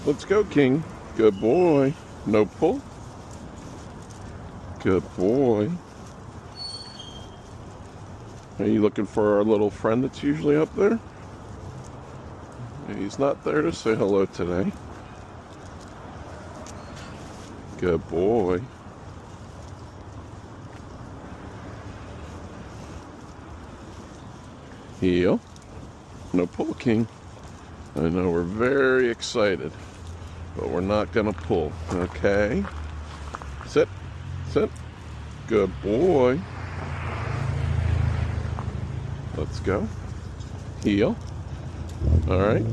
Let's go, King. Good boy. No pull. Good boy. Are you looking for our little friend that's usually up there? He's not there to say hello today. Good boy. Heel. No pull, King. I know we're very excited, but we're not gonna pull. Okay. Sit. Sit. Good boy. Let's go. Heel. All right.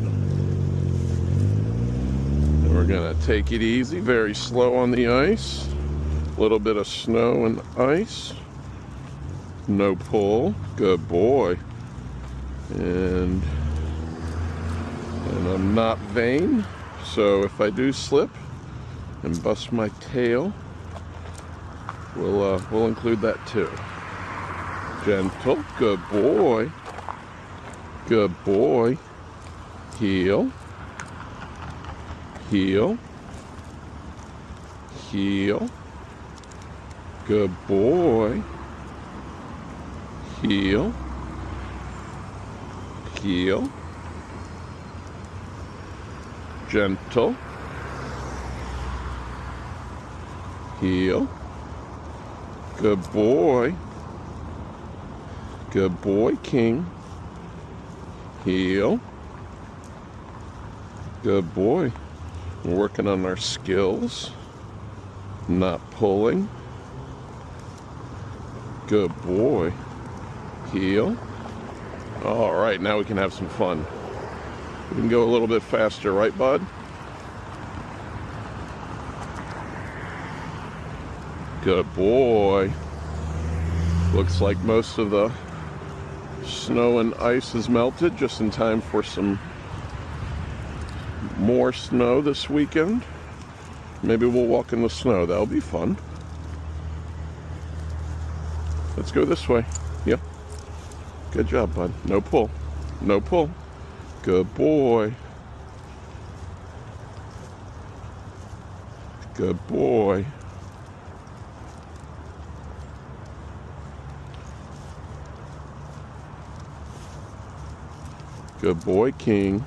And we're gonna take it easy, very slow on the ice. A little bit of snow and ice. No pull. Good boy. And I'm not vain, so if I do slip and bust my tail, we'll include that too. Gentle. Good boy. Good boy. Heel. Heel. Heel. Good boy. Heel. Heel. Gentle. Heel. Good boy. Good boy, King. Heel. Good boy. We're working on our skills. Not pulling. Good boy. Heel. All right, now we can have some fun. We can go a little bit faster, right, bud? Good boy. Looks like most of the snow and ice has melted, just in time for some more snow this weekend. Maybe we'll walk in the snow. That'll be fun. Let's go this way. Yeah. Good job, bud. No pull. No pull. Good boy. Good boy. Good boy, King.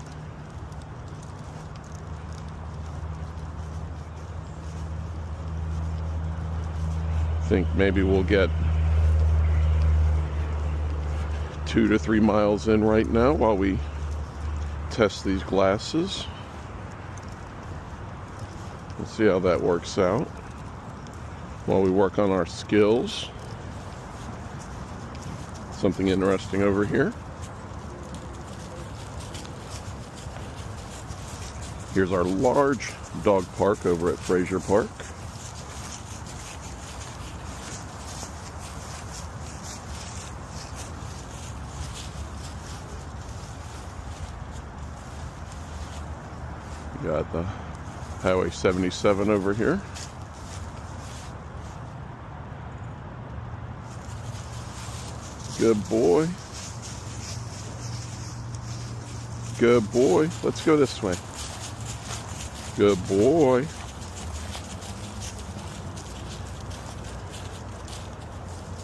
I think maybe we'll get 2 to 3 miles in right now while we test these glasses. Let's see how that works out while we work on our skills. Something interesting over here. Here's our large dog park over at Fraser Park. We got the Highway 77 over here. Good boy. Good boy. Let's go this way. Good boy.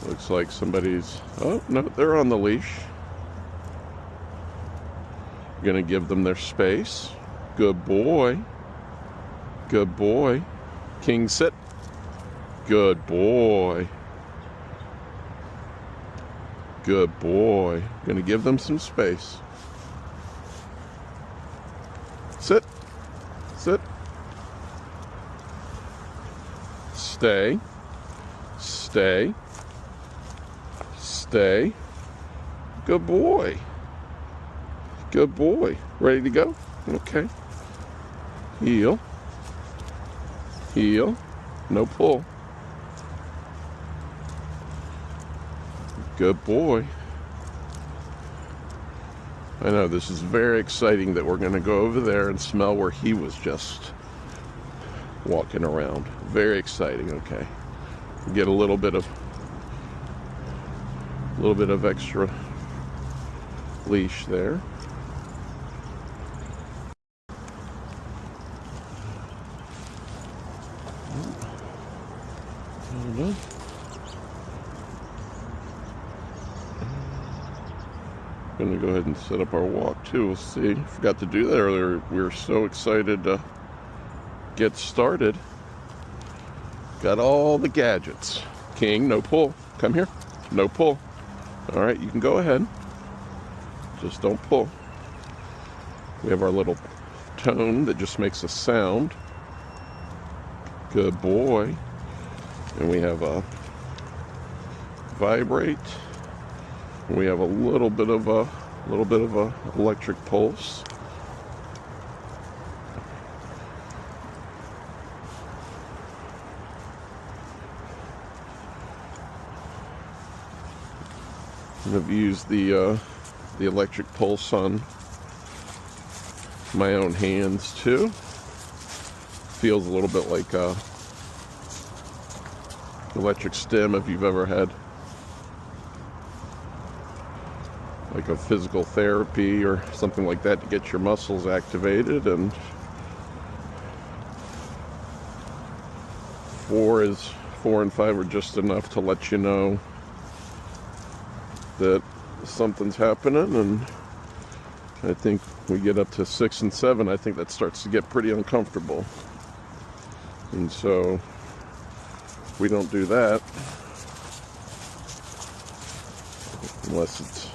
Looks like somebody's... Oh, no, they're on the leash. Gonna give them their space. Good boy. Good boy. King, sit. Good boy. Good boy. Gonna give them some space. Sit. Sit. Stay. Stay. Stay. Good boy. Good boy. Ready to go? Okay. Heel. Heel. No pull. Good boy. I know this is very exciting that we're going to go over there and smell where he was just walking around. Very exciting. Okay. Get a little bit of extra leash there. on. Gonna go ahead and set up our walk too. We'll see. Forgot to do that earlier. We were so excited to get started. Got all the gadgets. King, no pull. Come here. No pull. All right, you can go ahead. Just don't pull. We have our little tone that just makes a sound. Good boy. And we have a vibrate. We have a little bit of a electric pulse. And I've used the electric pulse on my own hands too. Feels a little bit like a electric stim if you've ever had like a physical therapy or something like that to get your muscles activated. And 4 and 5 are just enough to let you know that something's happening. And I think we get up to 6 and 7, I think that starts to get pretty uncomfortable. And so we don't do that unless it's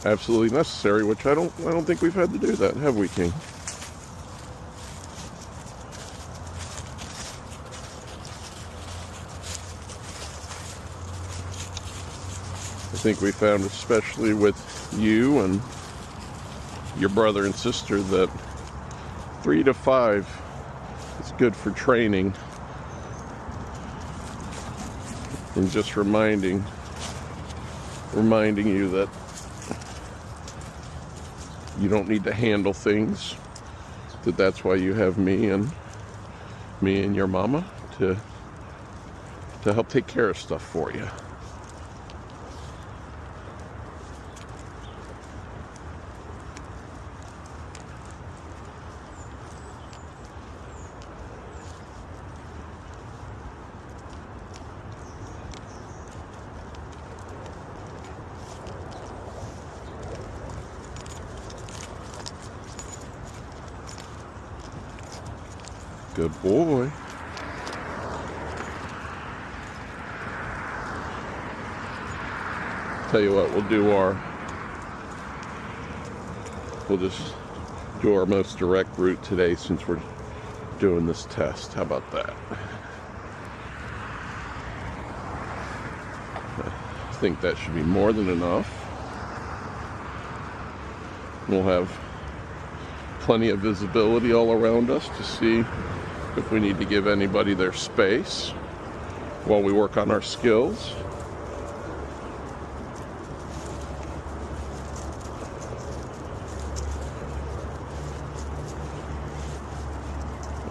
absolutely necessary, which I don't think we've had to do that, have we, King? I think we found, especially with you and your brother and sister, that 3 to 5 is good for training and just reminding you that you don't need to handle things, that's why you have me and your mama to help take care of stuff for you. Good boy. Tell you what, we'll just do our most direct route today since we're doing this test. How about that? I think that should be more than enough. We'll have plenty of visibility all around us to see if we need to give anybody their space while we work on our skills.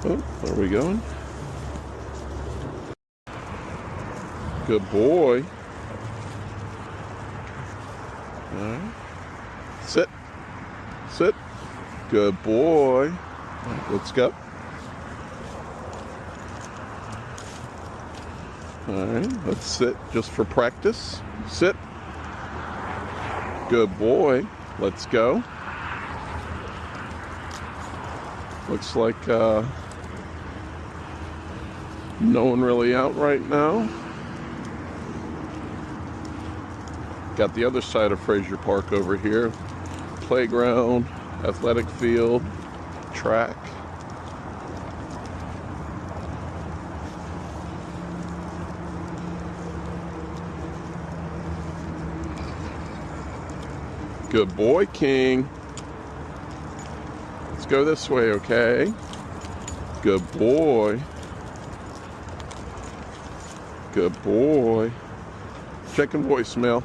Oh, where are we going? Good boy. All right. Sit. Sit. Good boy. All right, let's go. All right, let's sit just for practice. Sit. Good boy. Let's go. Looks like no one really out right now. Got the other side of Frazier Park over here. Playground, athletic field, track. Good boy, King. Let's go this way, okay? Good boy. Good boy. Checking voicemail.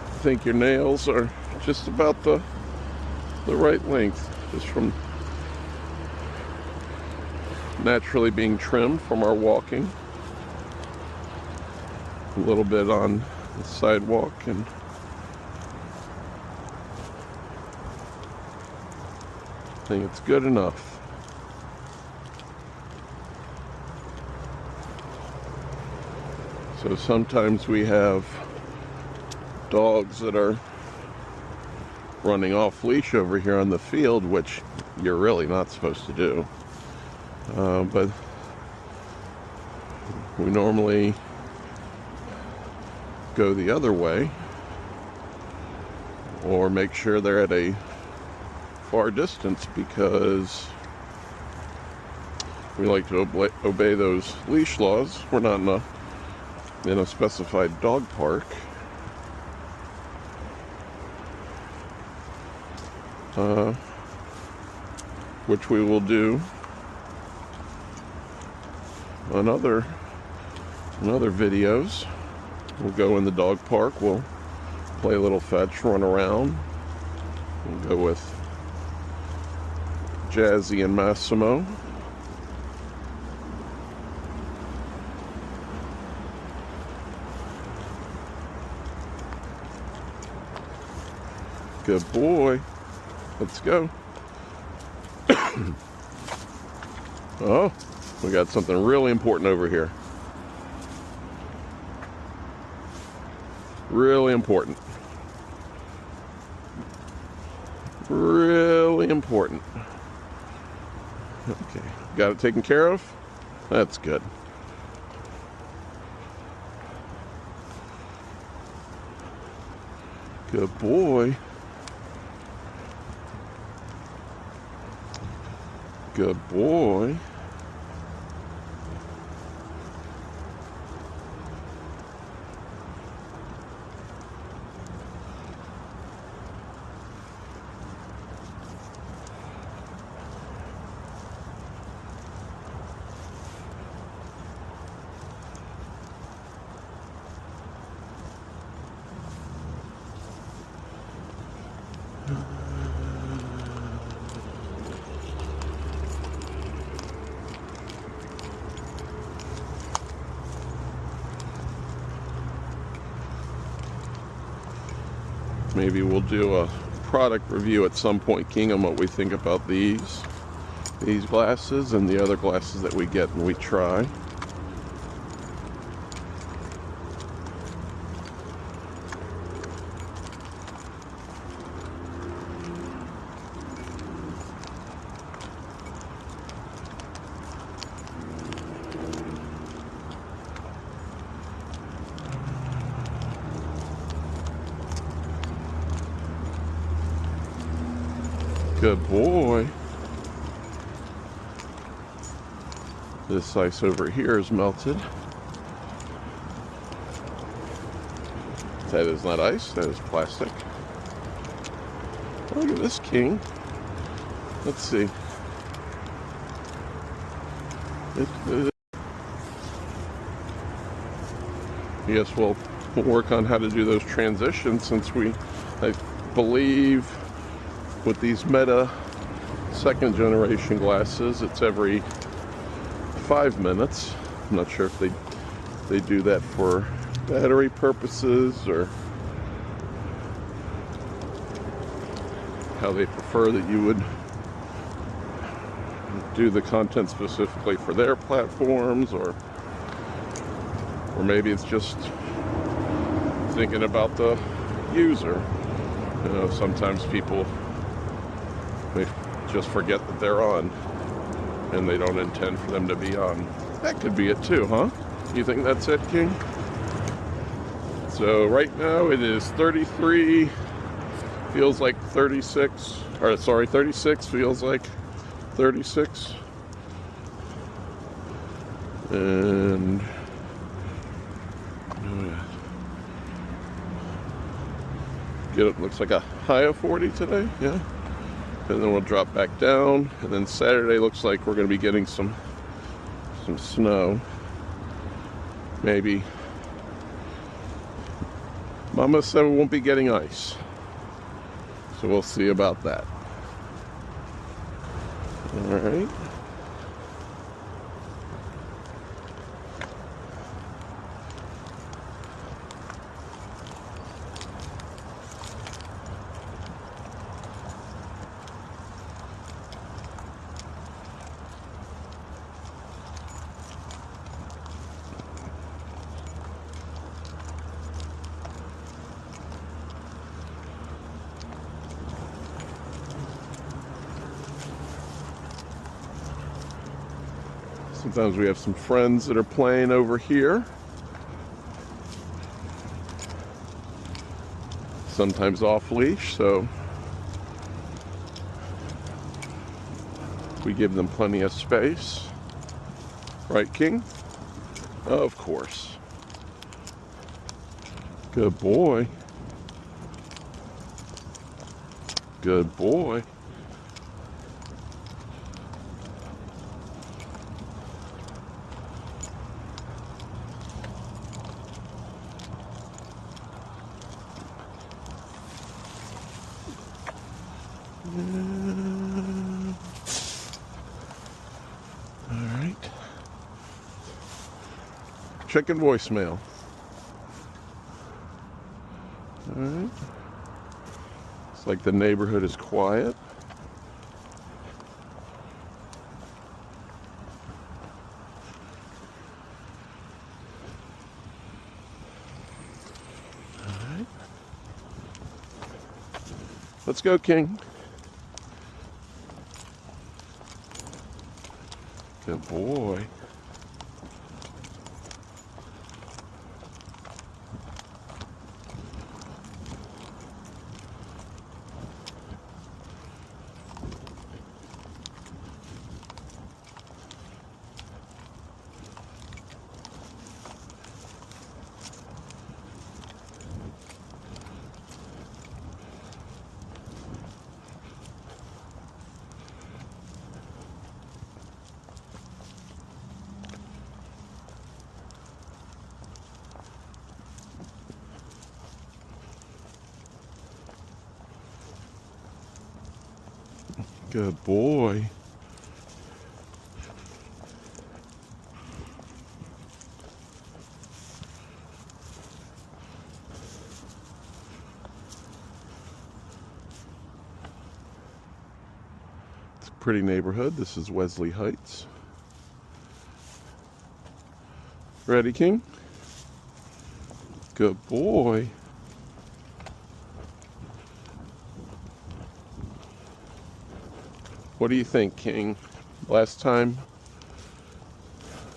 I think your nails are just about the right length, just from naturally being trimmed from our walking. A little bit on the sidewalk, and I think it's good enough. So sometimes we have dogs that are running off leash over here on the field, which you're really not supposed to do. But we normally go the other way, or make sure they're at a far distance, because we like to obey those leash laws. We're not in a specified dog park. Which we will do on other videos. We'll go in the dog park, we'll play a little fetch, run around. We'll go with Jazzy and Massimo. Good boy. Let's go. Oh, we got something really important over here. Really important. Really important. Okay, got it taken care of? That's good. Good boy. Good boy. Maybe we'll do a product review at some point, King, on what we think about these glasses and the other glasses that we get and we try. Good boy. This ice over here is melted. That is not ice, that is plastic. Look at this, King. Let's see. Yes, we'll work on how to do those transitions, since I believe with these Meta second generation glasses, it's every 5 minutes. I'm not sure if they do that for battery purposes or how they prefer that you would do the content specifically for their platforms, or maybe it's just thinking about the user. You know, sometimes people, they just forget that they're on, and they don't intend for them to be on. That could be it too, huh? You think that's it, King? So right now it is 33, feels like 36, or sorry, 36, feels like 36. And it looks like a high of 40 today, yeah. And then we'll drop back down, and then Saturday looks like we're going to be getting some snow. Maybe. Mama said we won't be getting ice, so we'll see about that. All right. Sometimes we have some friends that are playing over here. Sometimes off leash, so we give them plenty of space. Right, King? Of course. Good boy. Good boy. All right. Checking voicemail. All right. It's like the neighborhood is quiet. All right. Let's go, King. Good boy. Good boy. It's a pretty neighborhood. This is Wesley Heights. Ready, King? Good boy. What do you think, King? Last time,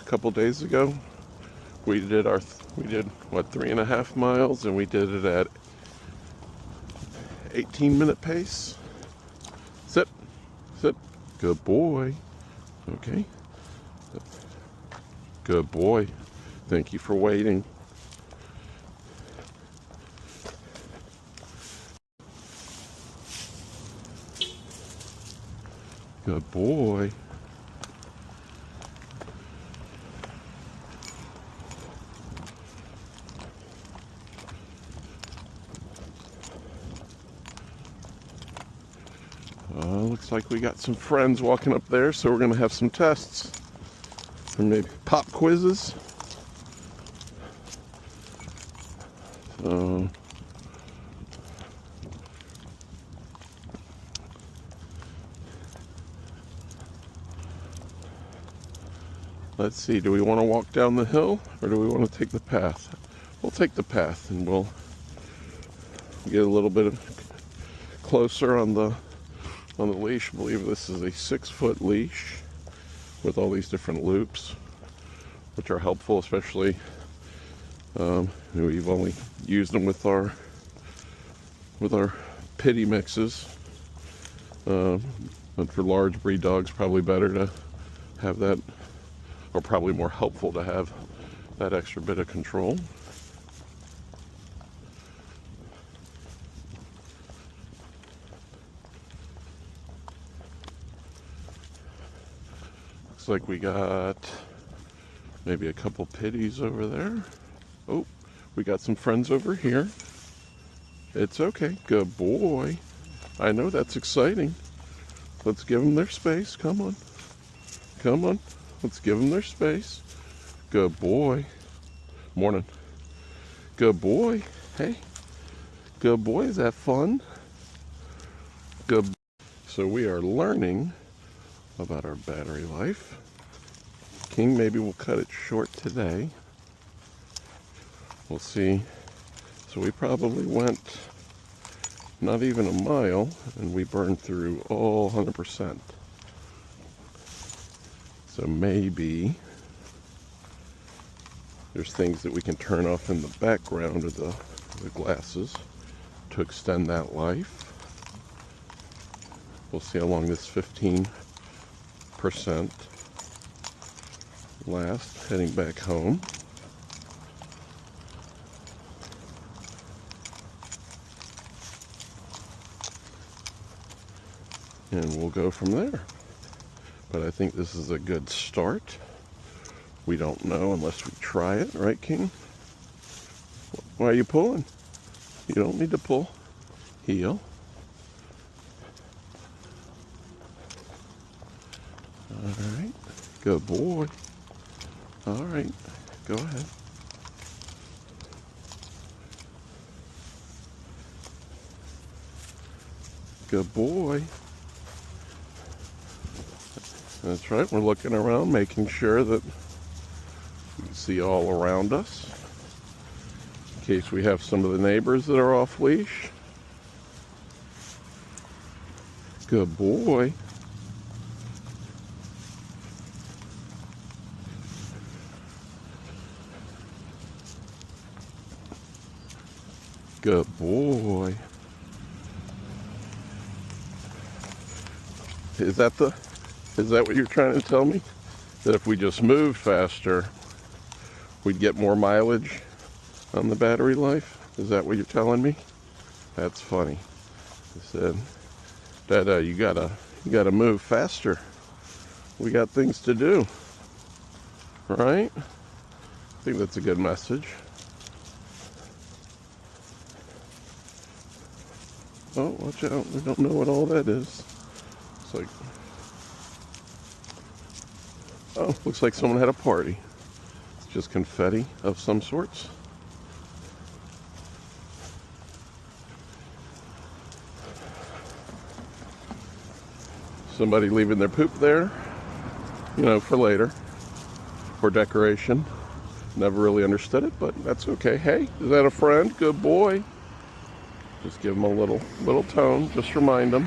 a couple days ago, we did what, 3.5 miles, and we did it at 18-minute pace. Sit, sit. Good boy. Okay. Good boy. Thank you for waiting. Good boy. Looks like we got some friends walking up there, so we're going to have some tests. And maybe pop quizzes. So, let's see, do we want to walk down the hill or do we want to take the path? We'll take the path and we'll get a little bit closer on the leash. I believe this is a 6-foot leash with all these different loops, which are helpful, especially we've only used them with our Pittie mixes, but for large breed dogs, probably better to have that, or probably more helpful to have that extra bit of control. Looks like we got maybe a couple pitties over there. Oh, we got some friends over here. It's okay. Good boy. I know that's exciting. Let's give them their space. Come on. Come on. Let's give them their space. Good boy. Morning. Good boy. Hey. Good boy. Is that fun? Good. So we are learning about our battery life. King, maybe we'll cut it short today. We'll see. So we probably went not even a mile and we burned through all 100%. So maybe there's things that we can turn off in the background of the glasses to extend that life. We'll see how long this 15% lasts. Heading back home. And we'll go from there. But I think this is a good start. We don't know unless we try it, right, King? Why are you pulling? You don't need to pull. Heel. All right. Good boy. All right. Go ahead. Good boy. That's right. We're looking around, making sure that we can see all around us. In case we have some of the neighbors that are off leash. Good boy. Good boy. Is that what you're trying to tell me? That if we just moved faster, we'd get more mileage on the battery life? Is that what you're telling me? That's funny. I said that you gotta move faster. We got things to do, right? I think that's a good message. Oh, watch out! We don't know what all that is. It's like, oh, looks like someone had a party. It's just confetti of some sorts. Somebody leaving their poop there, you know, for later, for decoration. Never really understood it, but that's okay. Hey, is that a friend? Good boy. Just give him a little tone. Just remind him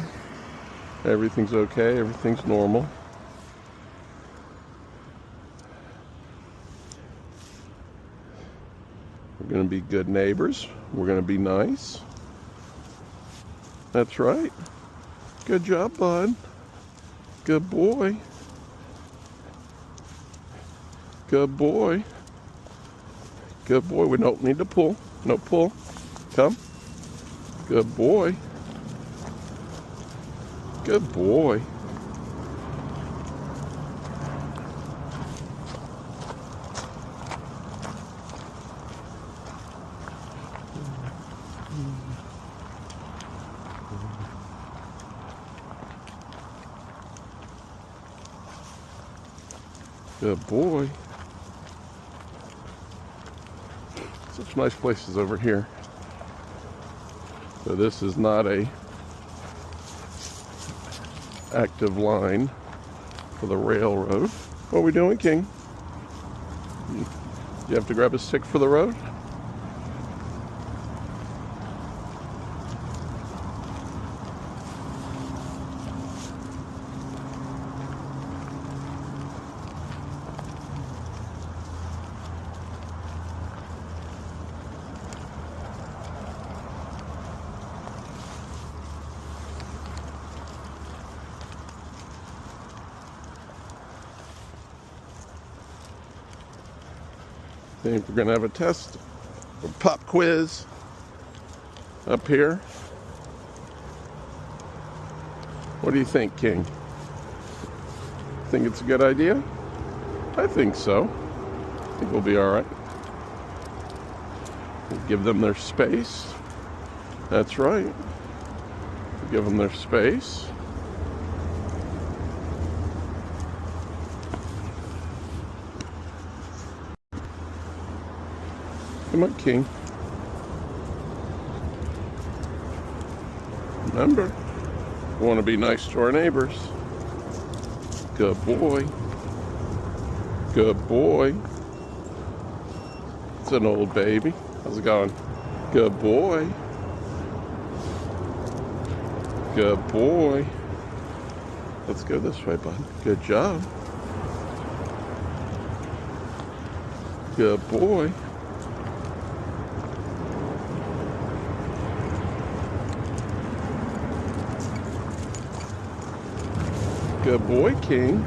everything's okay, everything's normal. We're going to be good neighbors. We're going to be nice. That's right. Good job, bud. Good boy. Good boy. Good boy. We don't need to pull. No pull. Come. Good boy. Good boy. Good boy. Such nice places over here. So this is not a active line for the railroad. What are we doing, King? You have to grab a stick for the road? I think we're gonna have a test, a pop quiz up here. What do you think, King? Think it's a good idea? I think so. I think we'll be all right. We'll give them their space. That's right. We'll give them their space. Come on, King. Remember, we want to be nice to our neighbors. Good boy. Good boy. It's an old baby. How's it going? Good boy. Good boy. Let's go this way, bud. Good job. Good boy. Good boy, King.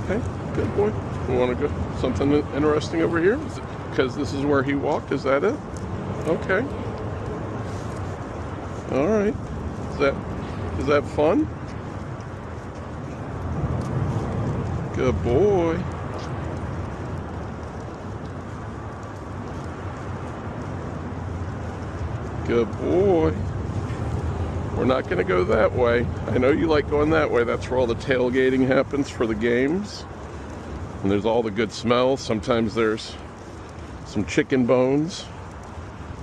Okay, good boy. You want to go something interesting over here? Because this is where he walked. Is that it? Okay. All right. Is that fun? Good boy. Good boy. We're not going to go that way. I know you like going that way. That's where all the tailgating happens for the games. And there's all the good smells. Sometimes there's some chicken bones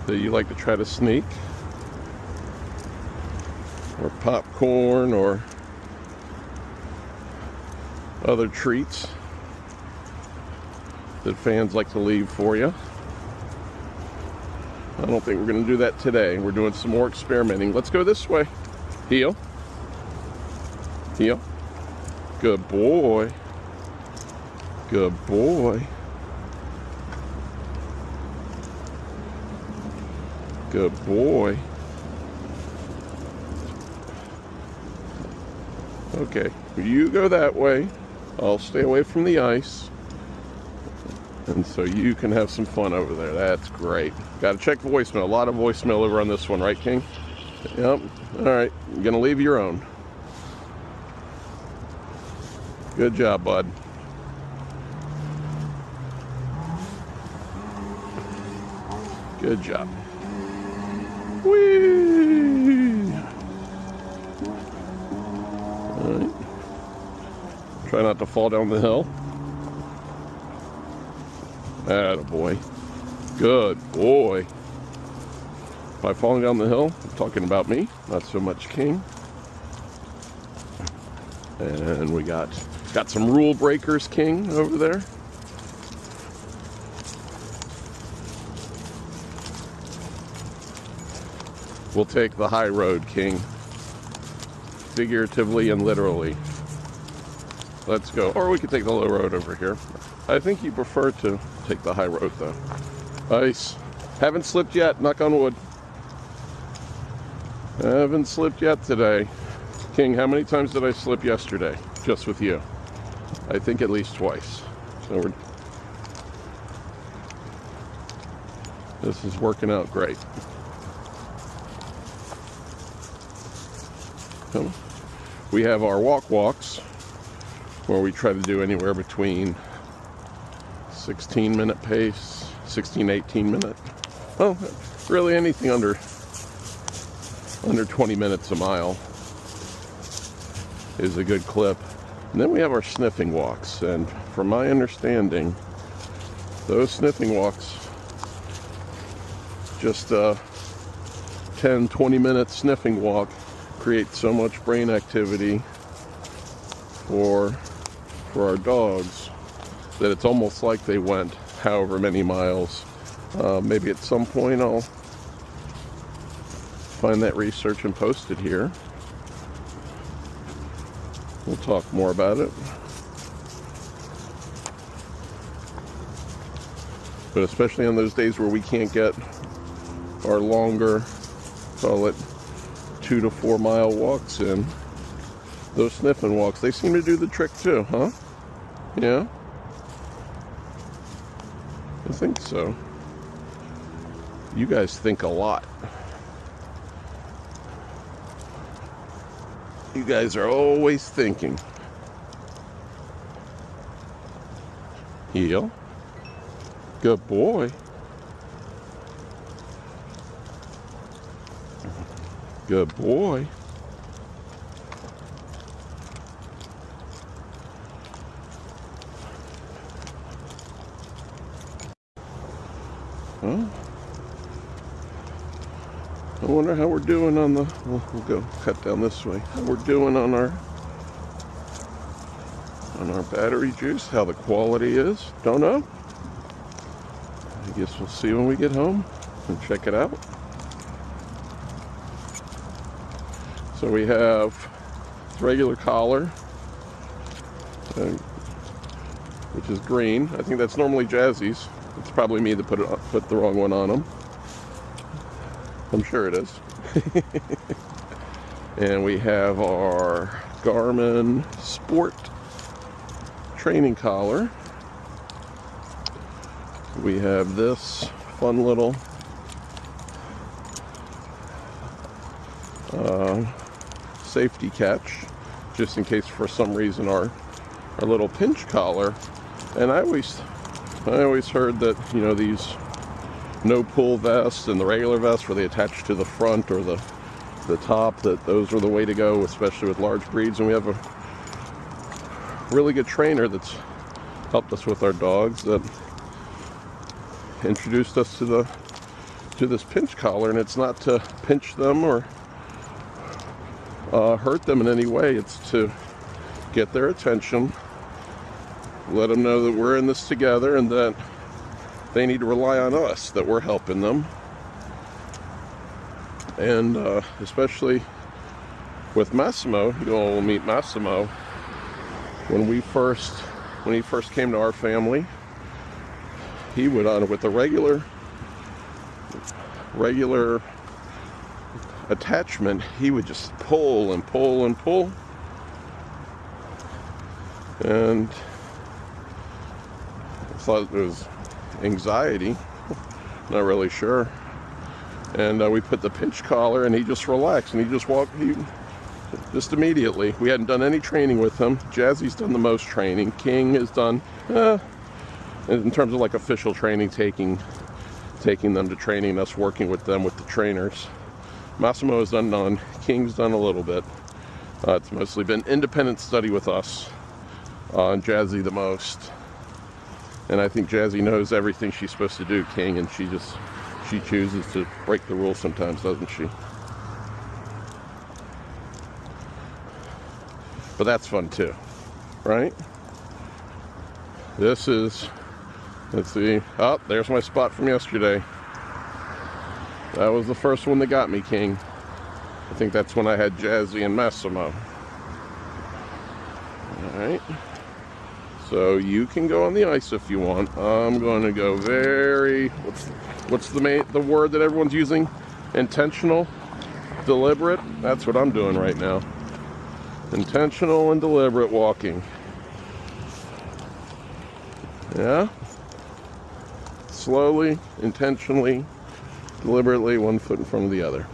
that you like to try to sneak. Or popcorn or other treats that fans like to leave for you. I don't think we're going to do that today. We're doing some more experimenting. Let's go this way. Heel. Heel. Good boy. Good boy. Good boy. Okay, you go that way. I'll stay away from the ice. And so you can have some fun over there. That's great. Got to check voicemail. A lot of voicemail over on this one, right, King? Yep. All right. You're going to leave your own. Good job, bud. Good job. Whee! All right. Try not to fall down the hill. Attaboy. Good boy. By falling down the hill, I'm talking about me, not so much King. And we got some rule breakers, King, over there. We'll take the high road, King. Figuratively and literally. Let's go. Or we could take the low road over here. I think you prefer to take the high road, though. Ice. Haven't slipped yet, knock on wood. Haven't slipped yet today. King, how many times did I slip yesterday? Just with you. I think at least twice. So this is working out great. Come. We have our walks where we try to do anywhere between 16-minute pace, 18 minute. Well, really anything under 20 minutes a mile is a good clip. And then we have our sniffing walks, and from my understanding, those sniffing walks, just a 10-20 minute sniffing walk, create so much brain activity for our dogs that it's almost like they went however many miles. Maybe at some point I'll find that research and post it here. We'll talk more about it. But especially on those days where we can't get our longer, call it 2 to 4 mile walks in, those sniffing walks, they seem to do the trick too, huh? Yeah? I think so. You guys think a lot. You guys are always thinking. Heel. Good boy. Good boy. Well, I wonder how we're doing on the, we'll go cut down this way. How we're doing on our battery juice, how the quality is. Don't know. I guess we'll see when we get home and check it out. So we have regular collar, which is green. I think that's normally Jazzy's. It's probably me that put the wrong one on him. I'm sure it is. And we have our Garmin Sport training collar. We have this fun little safety catch, just in case for some reason our little pinch collar. And I always heard that, you know, these no pull vests and the regular vests where they attach to the front or the top, that those are the way to go, especially with large breeds. And we have a really good trainer that's helped us with our dogs that introduced us to this pinch collar, and it's not to pinch them or hurt them in any way. It's to get their attention, let them know that we're in this together and that they need to rely on us, that we're helping them. And especially with Massimo, you all will meet Massimo. When he first came to our family, he would, with a regular attachment, he would just pull and pull and pull. And I thought it was anxiety, not really sure. And we put the pinch collar, and he just relaxed, and he just walked. He just immediately. We hadn't done any training with him. Jazzy's done the most training. King has done, in terms of like official training, taking them to training, us working with them with the trainers. Massimo has done none. King's done a little bit. It's mostly been independent study with us, and Jazzy the most. And I think Jazzy knows everything she's supposed to do, King, and she chooses to break the rules sometimes, doesn't she? But that's fun too, right? This is, let's see, oh, there's my spot from yesterday. That was the first one that got me, King. I think that's when I had Jazzy and Massimo. Alright. So you can go on the ice if you want. I'm going to go very, what's the word that everyone's using? Intentional? Deliberate? That's what I'm doing right now. Intentional and deliberate walking. Yeah? Slowly, intentionally, deliberately, one foot in front of the other.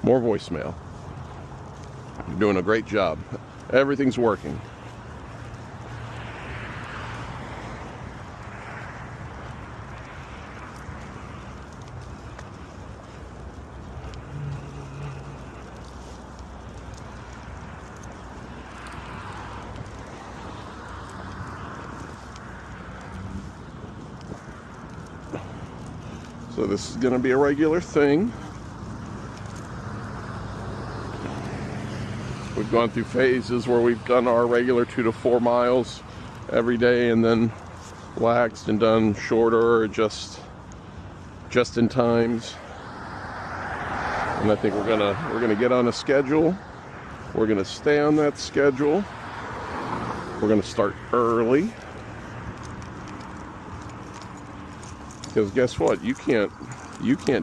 More voicemail. You're doing a great job. Everything's working. So this is going to be a regular thing. We've gone through phases where we've done our regular 2 to 4 miles every day, and then waxed and done shorter or just in times. And I think we're gonna get on a schedule. We're gonna stay on that schedule. We're gonna start early. Because guess what? You can't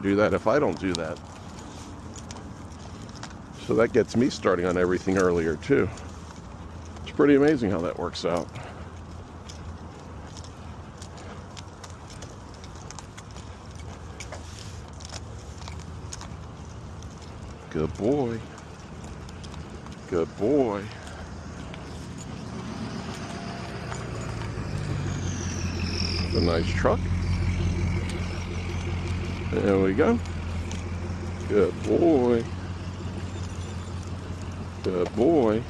do that if I don't do that. So that gets me starting on everything earlier too. It's pretty amazing how that works out. Good boy. Good boy. A nice truck. There we go. Good boy. Good boy.